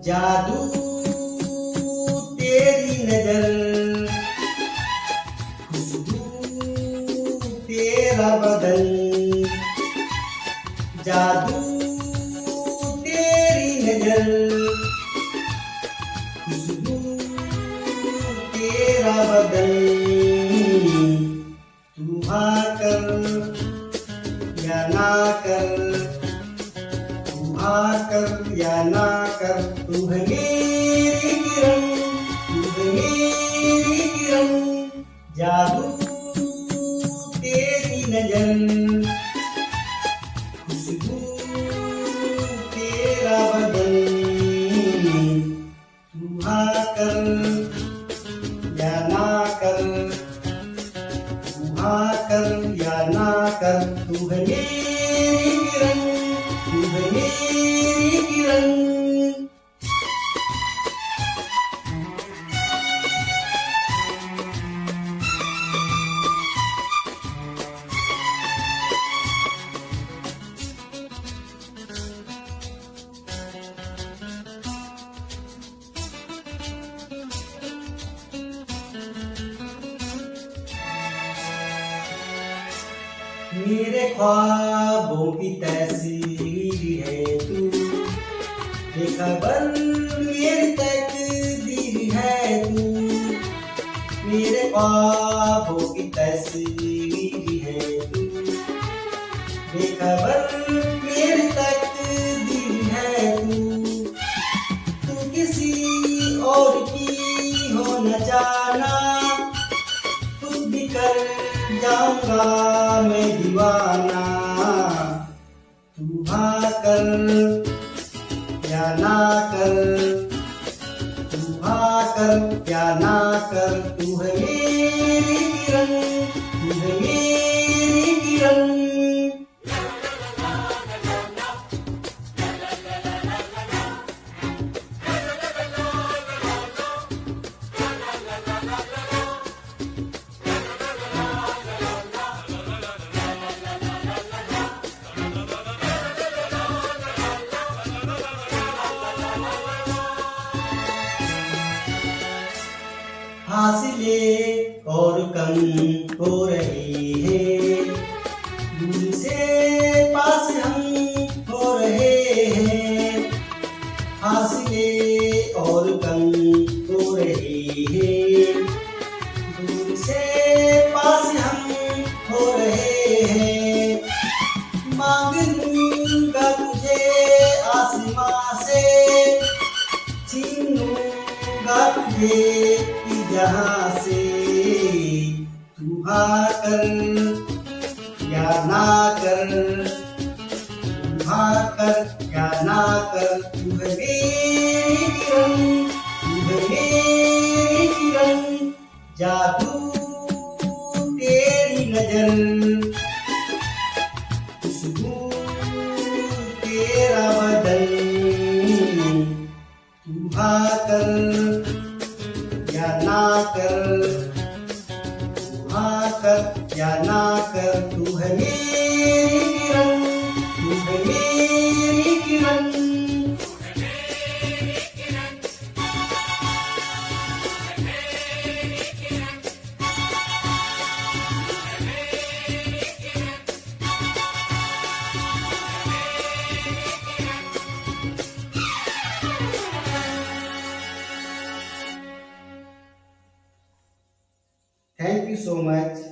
जादू तेरी नजर, खुशबू तेरा बदन, जादू तेरी नजर, खुशबू तेरा बदन। तू हाँ कर या ना कर, तू हाँ कर या ना कर, तू है मेरी किरण, तू है मेरी किरण। जादू तेरी नजर, खुशबू तेरा बदन। तू हाँ कर या ना कर, तू हाँ कर या ना कर, तू है मेरी किरण, तू है मेरी किरण। मेरे ख्वाबों की तस्वीर है तू, बेखबर मेरी तकदीर है तू। मेरे ख्वाबों की तस्वीर है तू, बेखबर मेरी तकदीर है तू। तू किसी और की हो न जाना, खुद भी कर जाऊंगा मैं दीवाना। तू हाँ कर या ना कर, तू हाँ कर या ना कर, तू है मेरी किरण, तू है मेरी किरण। फासले और कम हो रही है, दूर से पास हम हो रहे हैं। फासले और कम हो रही है, दूर से पास हम हो रहे हैं। मांग लूंगा तुझे आसमां से, छीन लूंगा तुझे जहाँ से। तू हाँ कर या ना कर, तू हाँ कर या ना कर, तू है मेरी किरण, तू है मेरी किरण। जादू तेरी नजर, खुशबू तेरा बदन। तू हाँ कर या ना कर, तू हाँ कर या ना कर, तू है मेरी किरण, तू है मेरी किरण। Thank you so much.